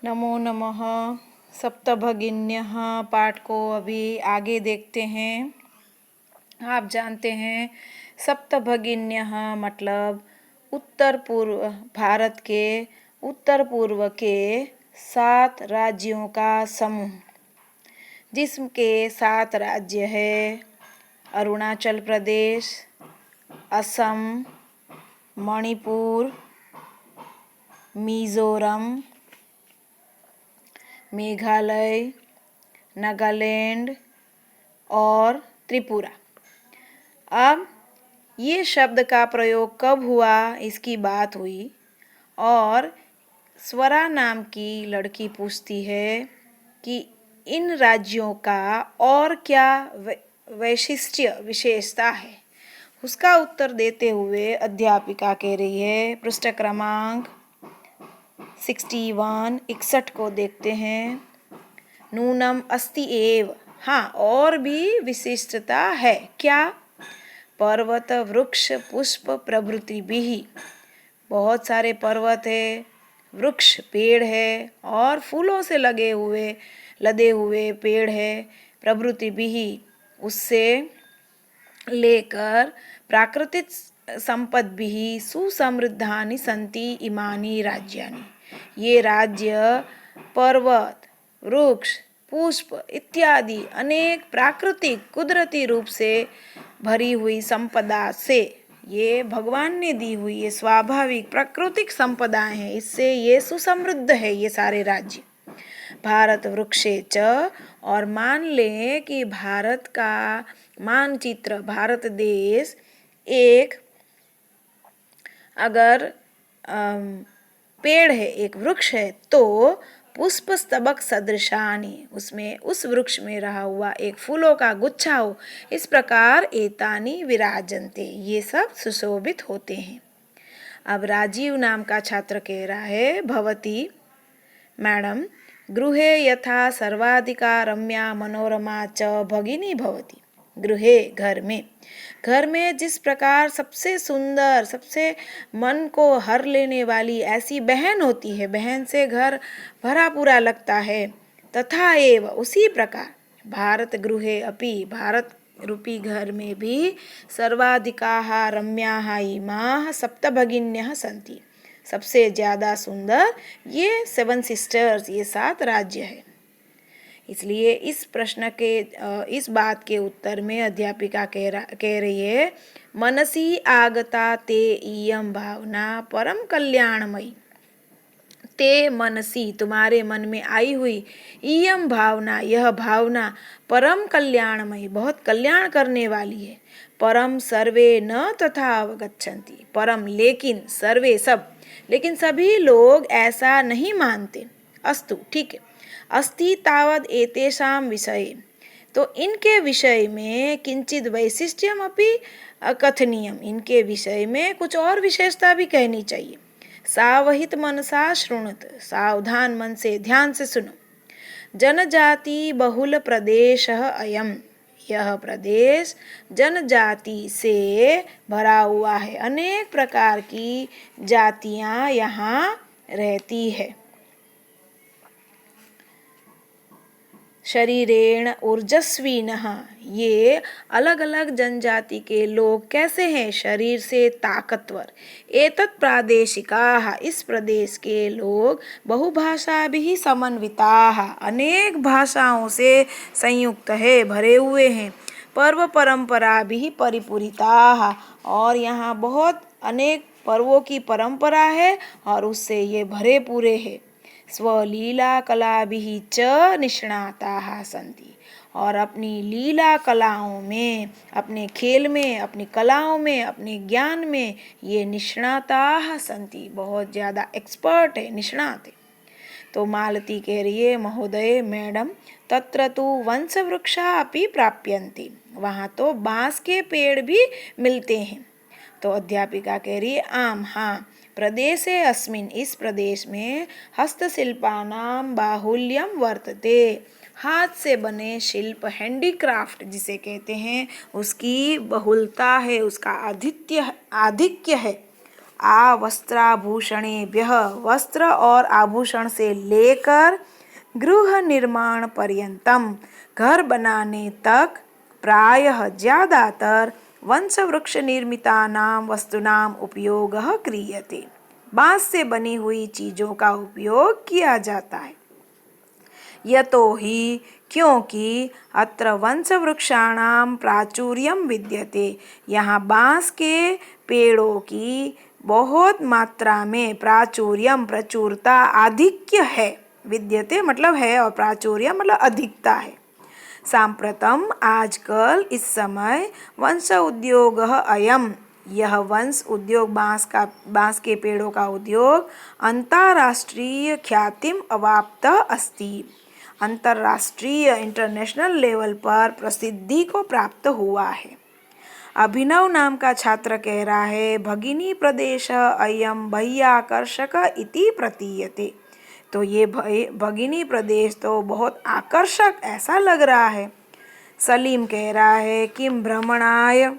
नमो नमः। सप्तभगिन्यः पाठ को अभी आगे देखते हैं। आप जानते हैं सप्तभगिन्यः मतलब उत्तर पूर्व भारत के उत्तर पूर्व के 7 राज्यों का समूह, जिसके 7 राज्य है अरुणाचल प्रदेश, असम, मणिपुर, मिज़ोरम, मेघालय, नागालैंड और त्रिपुरा। अब ये शब्द का प्रयोग कब हुआ इसकी बात हुई और स्वरा नाम की लड़की पूछती है कि इन राज्यों का और क्या वैशिष्ट्य विशेषता है। उसका उत्तर देते हुए अध्यापिका कह रही है, पृष्ठ क्रमांक 61 को देखते हैं। नूनम अस्ति एव, हाँ और भी विशिष्टता है। क्या? पर्वत वृक्ष पुष्प प्रभृति भी, बहुत सारे पर्वत है, वृक्ष पेड़ है और फूलों से लदे हुए पेड़ है। प्रभृति भी, उससे लेकर प्राकृतिक संपद्भिः सुसमृद्धानि सन्ति इमानि राज्यानि। ये राज्य पर्वत, वृक्ष, पुष्प इत्यादि अनेक प्राकृतिक कुदरती रूप से भरी हुई संपदा से, ये भगवान ने दी हुई ये स्वाभाविक प्राकृतिक संपदाएं हैं, इससे ये सुसमृद्ध है ये सारे राज्य। भारत वृक्षे च, और मान लें कि भारत का मानचित्र, भारत देश एक अगर पेड़ है, एक वृक्ष है, तो पुष्प स्तबक सदृशानि, उसमें उस वृक्ष में रहा हुआ एक फूलों का गुच्छा हो, इस प्रकार एतानि विराजन्ते, ये सब सुशोभित होते हैं। अब राजीव नाम का छात्र कह रहा है, भवती मैडम गृहे यथा सर्वाधिका रम्या मनोरमा च भगिनी भवती। गृहे घर में जिस प्रकार सबसे सुंदर, सबसे मन को हर लेने वाली ऐसी बहन होती है, बहन से घर भरा पूरा लगता है, तथा एव उसी प्रकार भारत गृहे अपि, भारत रूपी घर में भी सर्वाधिकाः रम्याः इमाः सप्तभगिन्यः सन्ति, सबसे ज़्यादा सुंदर ये 7 सिस्टर्स, ये 7 राज्य है। इसलिए इस प्रश्न के इस बात के उत्तर में अध्यापिका कह रही है, मनसी आगता ते इयं भावना परम कल्याणमयी। ते मनसी, तुम्हारे मन में आई हुई, इयं भावना, यह भावना, परम कल्याणमयी, बहुत कल्याण करने वाली है। परम सर्वे न तथा अवगच्छन्ति, परम लेकिन, सर्वे सब, लेकिन सभी लोग ऐसा नहीं मानते। अस्तु, ठीक है। अस्ति तावद एतेषां विषये, तो इनके विषय में किंचित वैशिष्ट्यम अपि कथनीयम, इनके विषय में कुछ और विशेषता भी कहनी चाहिए। सावहित मनसा शृणुत, सावधान मन से ध्यान से सुनो। जनजाति बहुल प्रदेश अयम, यह प्रदेश जनजाति से भरा हुआ है, अनेक प्रकार की जातियां यहाँ रहती है। शरीरेण ऊर्जस्विनः, ये अलग अलग जनजाति के लोग कैसे हैं? शरीर से ताकतवर। एतत् प्रादेशिकाः, इस प्रदेश के लोग बहुभाषाभिः समन्विताः, अनेक भाषाओं से संयुक्त है, भरे हुए हैं। पर्व परंपरा भी परिपूरिताः, और यहाँ बहुत अनेक पर्वों की परंपरा है और उससे ये भरे पूरे हैं। स्वलीला कलाभिः च निष्णाताः सन्ति, और अपनी लीला कलाओं में, अपने खेल में, अपनी कलाओं में, अपने ज्ञान में ये निष्णाताः सन्ति, बहुत ज़्यादा एक्सपर्ट है, निष्णात है। तो मालती कह रही है, महोदय मैडम तत्र तु वंशवृक्षा अपि प्राप्यन्ते, वहाँ तो बाँस के पेड़ भी मिलते हैं। तो अध्यापिका कह रही है, आम, हाँ, प्रदेशे अस्मिन्, इस प्रदेश में हस्तशिल्पानां बाहुल्यम वर्तते, हाथ से बने शिल्प, हैंडीक्राफ्ट जिसे कहते हैं, उसकी बहुलता है, उसका आधिक्य है। आवस्त्राभूषणेभ्यः, वस्त्र और आभूषण से लेकर गृह निर्माण पर्यंतम, घर बनाने तक प्रायः ज्यादातर वंश वृक्ष निर्मितानां वस्तूनां उपयोगः क्रियते। बांस से बनी हुई चीजों का उपयोग किया जाता है। यतो हि, क्योंकि अत्र वंश वृक्षाणां प्राचुर्यं विद्यते, यहाँ बांस के पेड़ों की बहुत मात्रा में प्राचुर्यम प्रचुरता आधिक्य है। विद्यते मतलब है और प्राचुर्य मतलब अधिकता है। सांप्रतम आजकल इस समय वंश उद्योग अयम, यह वंश उद्योग बांस के पेड़ों का उद्योग अंतर्राष्ट्रीय ख्यातिम अवाप्त अस्ति, अंतर्राष्ट्रीय इंटरनेशनल लेवल पर प्रसिद्धि को प्राप्त हुआ है। अभिनव नाम का छात्र कह रहा है, भगिनी प्रदेश अयम बह्याकर्षक इति प्रतीयते। तो ये भगिनी प्रदेश तो बहुत आकर्षक ऐसा लग रहा है। सलीम कह रहा है, किम भ्रमणाय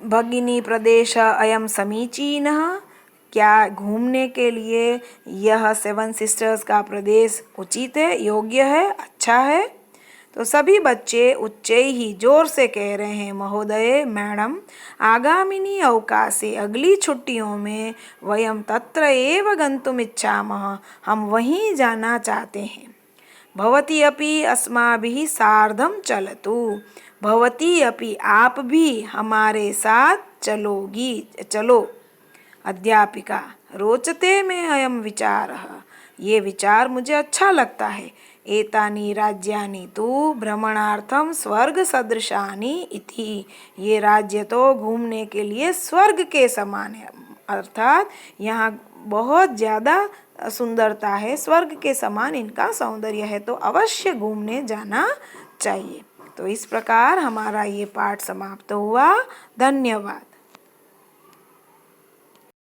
भगिनी प्रदेश अयम समीचीनः, क्या घूमने के लिए यह 7 सिस्टर्स का प्रदेश उचित है, योग्य है, अच्छा है। तो सभी बच्चे उच्चै ही जोर से कह रहे हैं, महोदय मैडम, आगामिनी अवकाशे, अगली छुट्टियों में वयम तत्र एव गन्तुम इच्छामः, हम वहीं जाना चाहते हैं। भवती अपि अस्माभिः सार्धं चलतु, भवती अपि आप भी हमारे साथ चलो। अध्यापिका, रोचते में अयम विचारः, ये विचार मुझे अच्छा लगता है। एतानि राज्यानि तु भ्रमणार्थम स्वर्ग सदृशानि इति, ये राज्य तो घूमने के लिए स्वर्ग के समान है, अर्थात यहाँ बहुत ज़्यादा सुंदरता है, स्वर्ग के समान इनका सौंदर्य है, तो अवश्य घूमने जाना चाहिए। तो इस प्रकार हमारा ये पाठ समाप्त हुआ। धन्यवाद।